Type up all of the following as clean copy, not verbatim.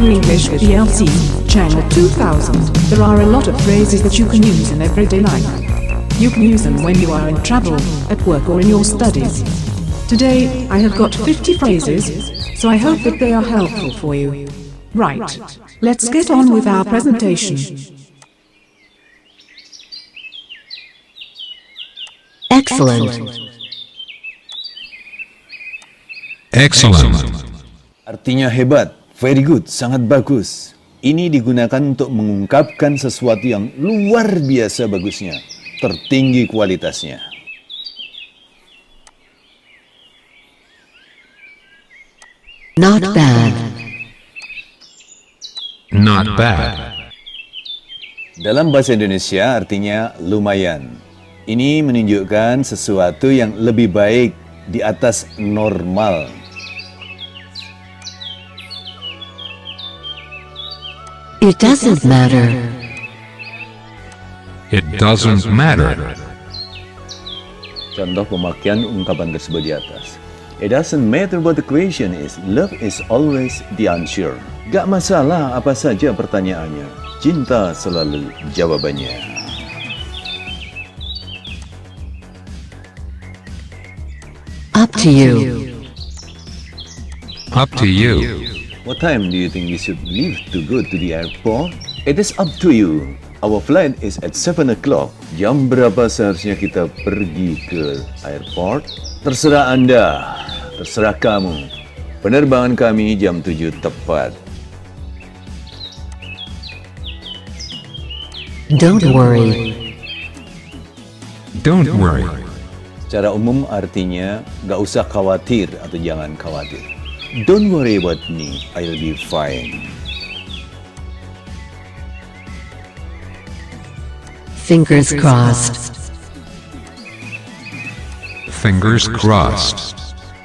to English with ELC, Channel 2000. There are a lot of phrases that you can use in everyday life. You can use them when you are in travel, at work or in your studies. Today, I have got 50 phrases, so I hope that they are helpful for you. Right, let's get on with our presentation. Excellent. Excellent. Artinya hebat, very good, sangat bagus. Ini digunakan untuk mengungkapkan sesuatu yang luar biasa bagusnya, tertinggi kualitasnya. Not bad. Not bad. Dalam bahasa Indonesia artinya lumayan. Ini menunjukkan sesuatu yang lebih baik di atas normal. It doesn't matter. It doesn't matter. Contoh pemakaian ungkapan tersebut di atas. It doesn't matter what the question is. Love is always the answer. Gak masalah apa saja pertanyaannya. Cinta selalu jawabannya. Up to you. Up to you. What time do you think we should leave to go to the airport? It is up to you. Our flight is at 7 o'clock. Jam berapa seharusnya kita pergi ke airport? Terserah Anda, terserah kamu. Penerbangan kami jam 7 tepat. Don't worry. Don't worry. Secara umum artinya gak usah khawatir atau jangan khawatir. Don't worry about me, I'll be fine. Fingers crossed. Fingers crossed.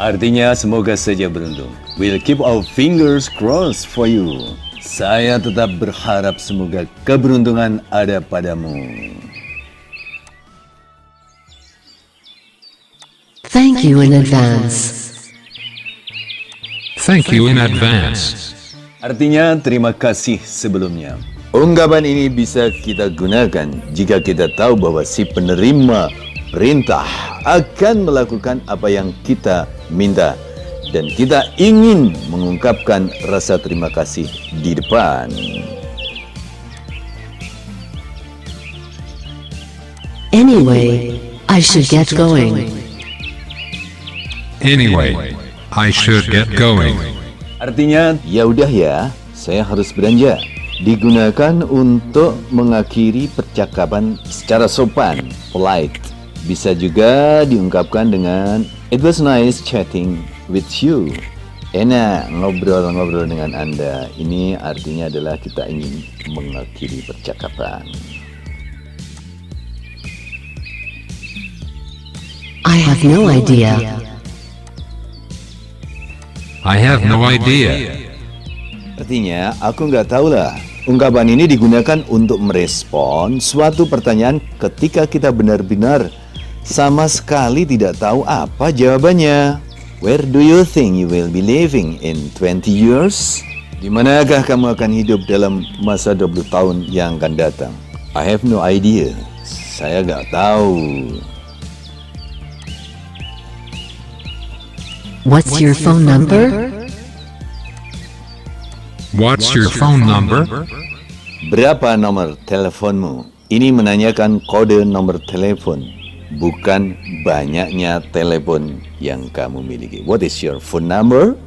Artinya semoga saja beruntung. We'll keep our fingers crossed for you. Saya tetap berharap semoga keberuntungan ada padamu. Thank you in advance. Thank you in advance. Artinya terima kasih sebelumnya. Ungkapan ini bisa kita gunakan jika kita tahu bahwa si penerima perintah akan melakukan apa yang kita minta dan kita ingin mengungkapkan rasa terima kasih di depan. Anyway, I should get going. Anyway, I should get going. Artinya, ya udah ya, saya harus belanja. Digunakan untuk mengakhiri percakapan secara sopan, polite. Bisa juga diungkapkan dengan it was nice chatting with you. Enak ngobrol-ngobrol dengan Anda. Ini artinya adalah kita ingin mengakhiri percakapan. I have no idea. I have no idea. Artinya, aku nggak tahu lah. Ungkapan ini digunakan untuk merespon suatu pertanyaan ketika kita benar-benar sama sekali tidak tahu apa jawabannya. Where do you think you will be living in 20 years? Di manakah kamu akan hidup dalam masa 20 tahun yang akan datang? I have no idea. Saya nggak tahu. What's your phone number? What's your phone number? Berapa nomor teleponmu? Ini menanyakan kode nomor telepon, bukan banyaknya telepon yang kamu miliki. What is your phone number?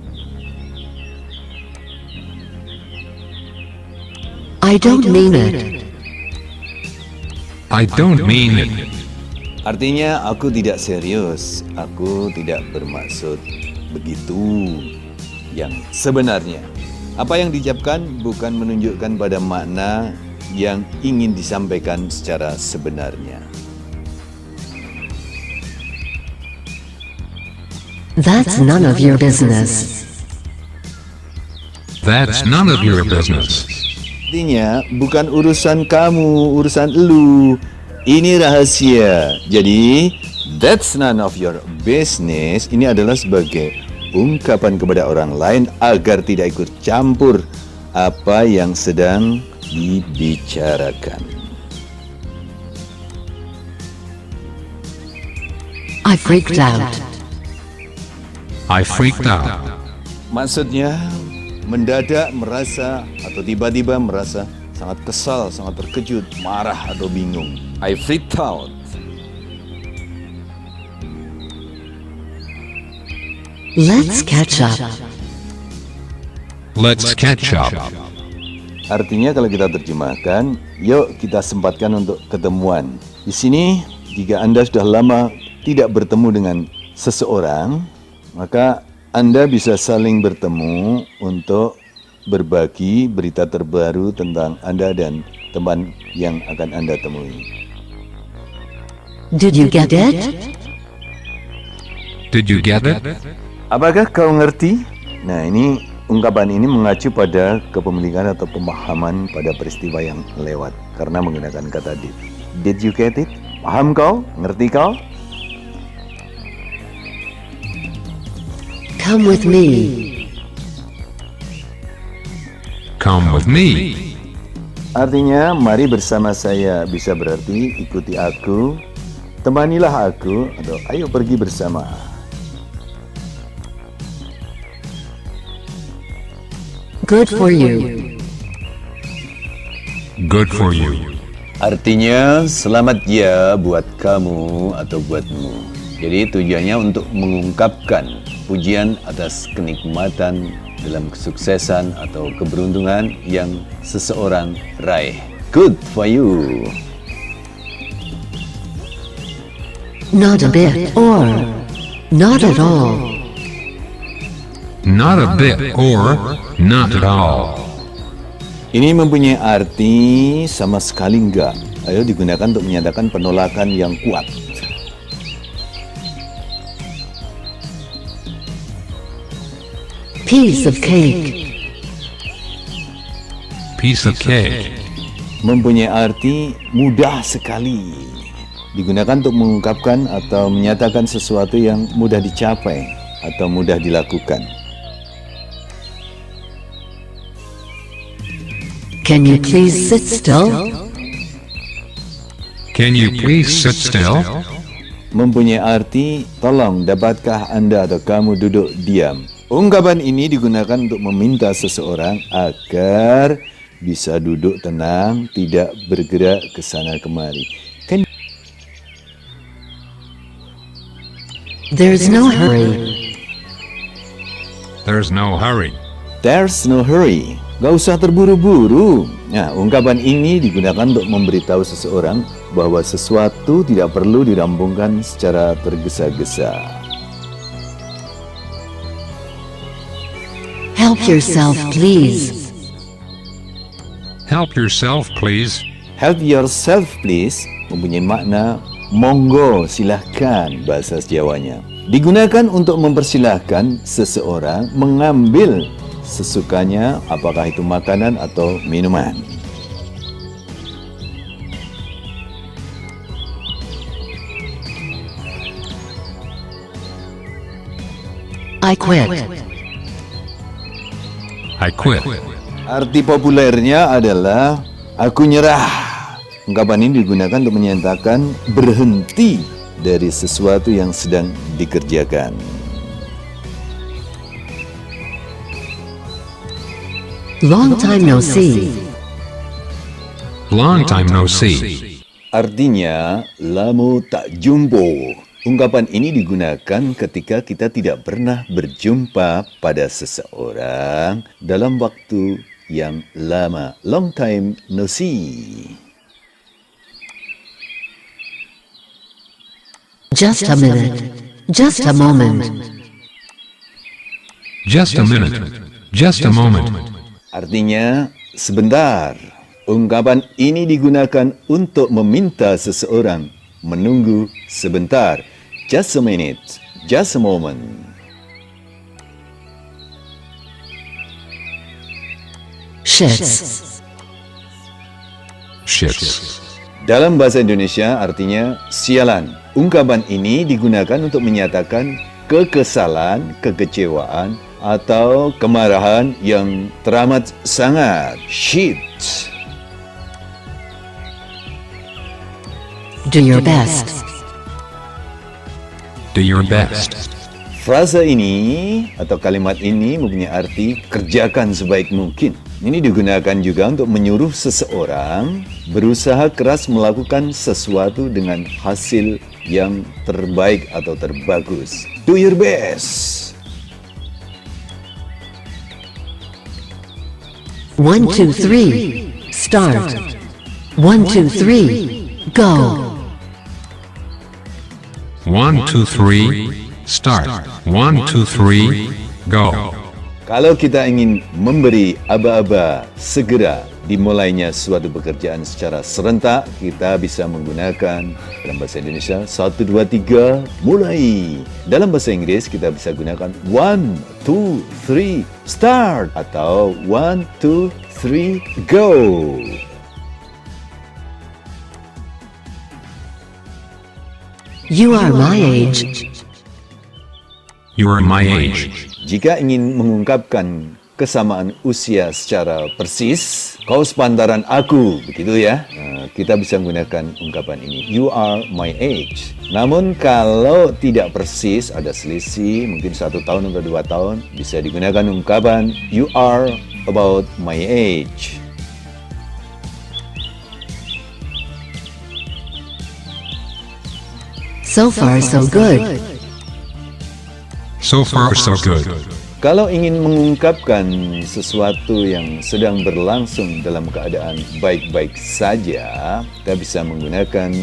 I don't mean it. I don't mean it. Artinya, aku tidak serius. Aku tidak bermaksud begitu yang sebenarnya. Apa yang diucapkan bukan menunjukkan pada makna yang ingin disampaikan secara sebenarnya. That's none of your business. That's none of your business. Artinya, bukan urusan kamu, urusan elu. Ini rahasia. Jadi, that's none of your business. Ini adalah sebagai ungkapan kepada orang lain agar tidak ikut campur apa yang sedang dibicarakan. I freaked out. I freaked out. Maksudnya mendadak merasa atau tiba-tiba merasa sangat kesal, sangat terkejut, marah atau bingung. I freaked out. Let's catch up. Let's catch up. Artinya kalau kita terjemahkan, yuk kita sempatkan untuk ketemuan. Di sini, jika Anda sudah lama tidak bertemu dengan seseorang, maka Anda bisa saling bertemu untuk berbagi berita terbaru tentang Anda dan teman yang akan Anda temui. Did you get it? Did you get it? Apakah kau ngerti? Nah, ini ungkapan ini mengacu pada kepemilikan atau pemahaman pada peristiwa yang lewat karena menggunakan kata did. Did you get it? Paham kau? Ngerti kau? Come with me. Come with me. Artinya, mari bersama saya bisa berarti ikuti aku, temanilah aku, atau ayo pergi bersama. Good for you. Good for you. Artinya, selamat ya buat kamu atau buatmu. Jadi tujuannya untuk mengungkapkan pujian atas kenikmatan dalam kesuksesan atau keberuntungan yang seseorang raih. Good for you. Not a bit or not at all. Not a bit or not at all. Ini mempunyai arti sama sekali enggak. Ayo digunakan untuk menyatakan penolakan yang kuat. Piece of cake. Piece of cake. Mempunyai arti mudah sekali. Digunakan untuk mengungkapkan atau menyatakan sesuatu yang mudah dicapai atau mudah dilakukan. Can you please sit still? Can you please sit still? Mempunyai arti, tolong dapatkah Anda atau kamu duduk diam. Ungkapan ini digunakan untuk meminta seseorang agar bisa duduk tenang, tidak bergerak ke sana kemari. There's no hurry. There's no hurry. There's no hurry. Gak usah terburu-buru. Nah, ungkapan ini digunakan untuk memberitahu seseorang bahwa sesuatu tidak perlu dirampungkan secara tergesa-gesa. Help yourself, please. Help yourself, please. Help yourself, please mempunyai makna monggo, silahkan bahasa Jawanya. Digunakan untuk mempersilahkan seseorang mengambil sesukanya, apakah itu makanan atau minuman. I quit. I quit. Arti populernya adalah aku nyerah. Ungkapan ini digunakan untuk menyatakan berhenti dari sesuatu yang sedang dikerjakan. Long time no see. Long time no see. Artinya, lama tak jumpa. Ungkapan ini digunakan ketika kita tidak pernah berjumpa pada seseorang dalam waktu yang lama. Long time no see. Just a minute. Just a moment. Just a minute. Just a moment. Artinya, sebentar. Ungkapan ini digunakan untuk meminta seseorang menunggu sebentar. Just a minute. Just a moment. Shits. Shits. Dalam bahasa Indonesia artinya sialan. Ungkapan ini digunakan untuk menyatakan kekesalan, kekecewaan, atau kemarahan yang teramat sangat. Shit. Do your best. Do your best. Frasa ini atau kalimat ini mempunyai arti kerjakan sebaik mungkin. Ini digunakan juga untuk menyuruh seseorang berusaha keras melakukan sesuatu dengan hasil yang terbaik atau terbagus. Do your best. 1, 2, 3. Start. 1, 2, 3. Go. 1, 2, 3. Start. 1, 2, 3. Go. Kalau kita ingin memberi aba-aba segera dimulainya suatu pekerjaan secara serentak, kita bisa menggunakan dalam bahasa Indonesia 1, 2, 3, mulai. Dalam bahasa Inggris kita bisa gunakan 1, 2, 3, start atau 1, 2, 3, go. You are my age. You are my age. Jika ingin mengungkapkan kesamaan usia secara persis, kau sepantaran aku, begitu ya. Nah, kita bisa menggunakan ungkapan ini. You are my age. Namun kalau tidak persis, ada selisih, mungkin 1 tahun atau 2 tahun, bisa digunakan ungkapan you are about my age. So far, so good. So far, so good. Kalau ingin mengungkapkan sesuatu yang sedang berlangsung dalam keadaan baik-baik saja, kita bisa menggunakan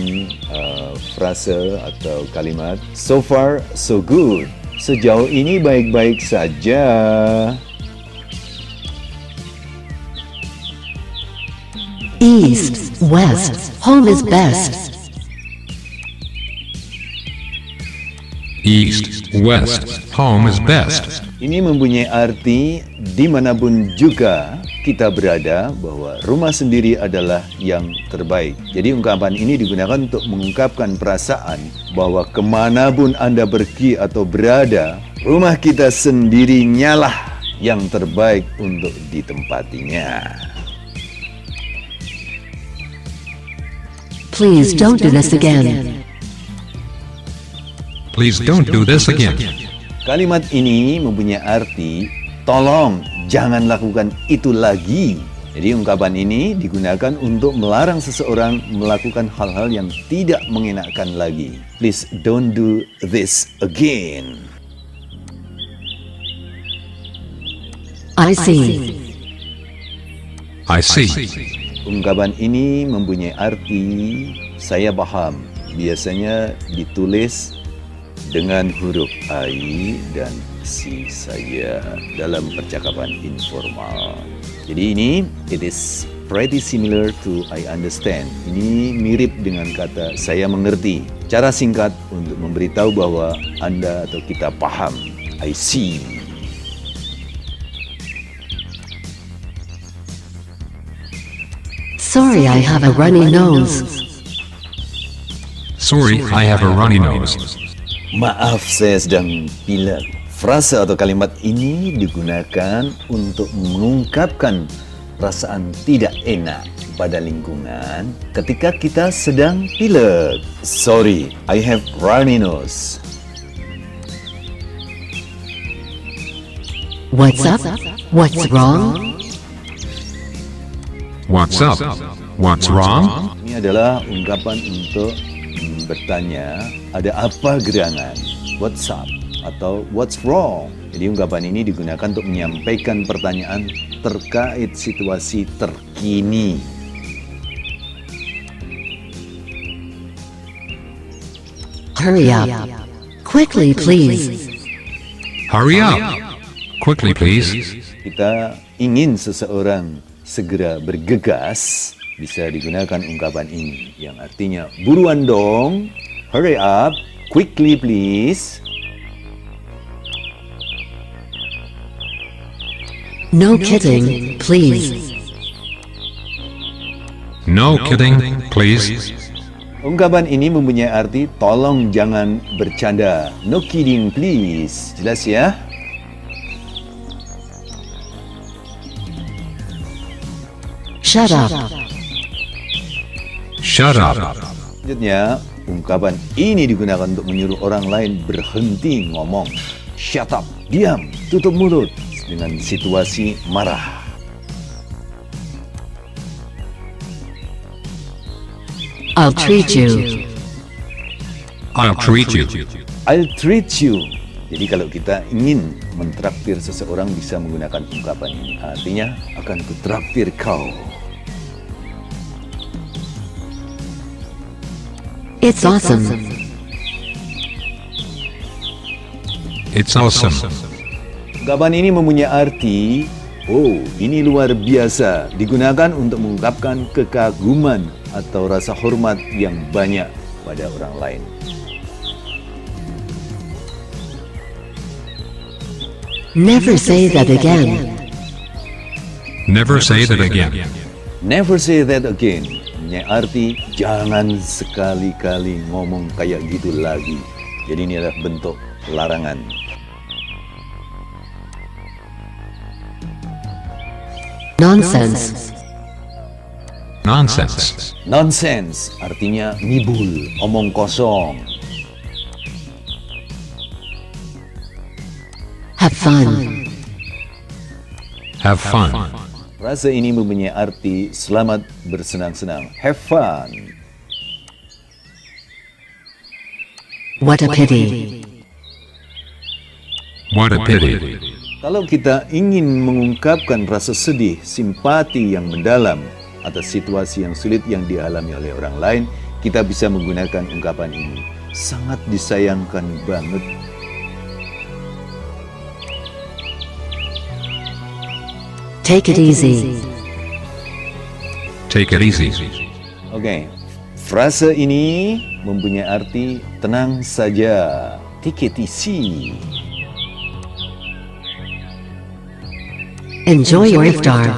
frase atau kalimat so far, so good. Sejauh ini baik-baik saja. East, west, home is best. East, west, home is best. Ini mempunyai arti dimanapun juga kita berada bahwa rumah sendiri adalah yang terbaik. Jadi ungkapan ini digunakan untuk mengungkapkan perasaan bahwa kemanapun Anda pergi atau berada, rumah kita sendirinya lah yang terbaik untuk ditempatinya. Please don't do this again. Please don't do this again. Kalimat ini mempunyai arti, tolong jangan lakukan itu lagi. Jadi ungkapan ini digunakan untuk melarang seseorang melakukan hal-hal yang tidak mengenakan lagi. Please don't do this again. I see. I see. Ungkapan ini mempunyai arti, saya paham. Biasanya ditulis dengan huruf I dan C saja dalam percakapan informal. Jadi ini, it is pretty similar to I understand. Ini mirip dengan kata saya mengerti. Cara singkat untuk memberitahu bahwa Anda atau kita paham. I see. Sorry, I have a runny nose. Sorry, I have a runny nose. Maaf, saya sedang pilek. Frase atau kalimat ini digunakan untuk mengungkapkan perasaan tidak enak pada lingkungan ketika kita sedang pilek. Sorry, I have runny nose. What's up? What's wrong? What's up? What's wrong? Ini adalah ungkapan untuk bertanya, ada apa gerangan? What's up? Atau what's wrong? Jadi ungkapan ini digunakan untuk menyampaikan pertanyaan terkait situasi terkini. Hurry up. Quickly, please. Hurry up. Quickly, please. Kita ingin seseorang segera bergegas, bisa digunakan ungkapan ini yang artinya buruan dong, hurry up, quickly please. No kidding, please. No kidding, please. Ungkapan ini mempunyai arti tolong jangan bercanda. No kidding please. Jelas ya? Shut up. Shut up. Selanjutnya, ungkapan ini digunakan untuk menyuruh orang lain berhenti ngomong. Shut up, diam, tutup mulut dengan situasi marah. I'll treat you. I'll treat you. I'll treat you. Jadi kalau kita ingin mentraktir seseorang bisa menggunakan ungkapan ini. Artinya, akan kutraktir kau. It's awesome. It's awesome. Ungkapan ini mempunyai arti, oh, ini luar biasa. Digunakan untuk mengungkapkan kekaguman atau rasa hormat yang banyak pada orang lain. Never say that again. Never say that again. Never say that again. Punya arti, jangan sekali-kali ngomong kayak gitu lagi. Jadi ini adalah bentuk larangan. Nonsense. Nonsense. Nonsense artinya ngibul, omong kosong. Have fun. Have fun. Frase ini mempunyai arti selamat bersenang-senang. Have fun. What a pity. What a pity. Kalau kita ingin mengungkapkan rasa sedih, simpati yang mendalam atas situasi yang sulit yang dialami oleh orang lain, kita bisa menggunakan ungkapan ini. Sangat disayangkan banget. Take it easy. Take it easy. Oke, frase ini mempunyai arti tenang saja. Take it easy. Enjoy your iftar.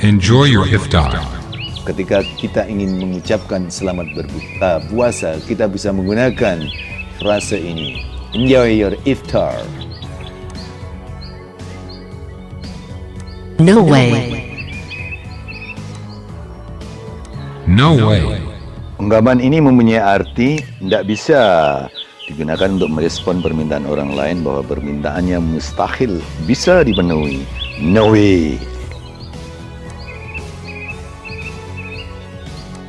Enjoy your iftar. Ketika kita ingin mengucapkan selamat berbuka puasa, kita bisa menggunakan frase ini. Enjoy your iftar. No way. No way. Ungkapan ini mempunyai arti tidak bisa digunakan untuk merespon permintaan orang lain bahwa permintaannya mustahil bisa dipenuhi. No way.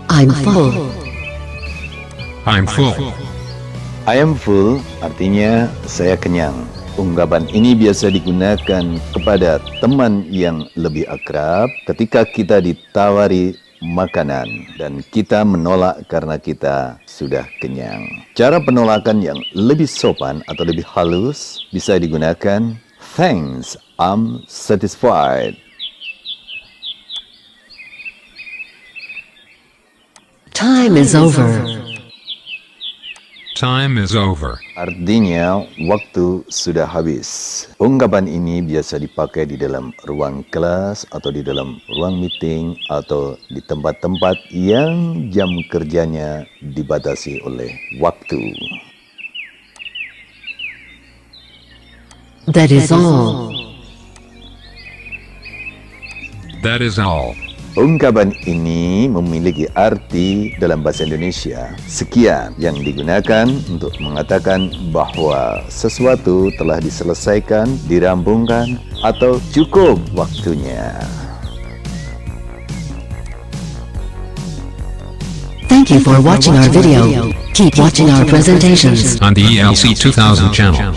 I'm full. I'm full. I am full artinya saya kenyang. Ungkapan ini biasa digunakan kepada teman yang lebih akrab ketika kita ditawari makanan dan kita menolak karena kita sudah kenyang. Cara penolakan yang lebih sopan atau lebih halus bisa digunakan thanks, I'm satisfied. Time is over. Time is over. Artinya, waktu sudah habis. Ungkapan ini biasa dipakai di dalam ruang kelas atau di dalam ruang meeting atau di tempat-tempat yang jam kerjanya dibatasi oleh waktu. That is all. That is all. Ungkapan ini memiliki arti dalam bahasa Indonesia sekian yang digunakan untuk mengatakan bahwa sesuatu telah diselesaikan, dirampungkan, atau cukup waktunya. Thank you for watching our video. Keep watching our presentations. On the ELC 2000 channel.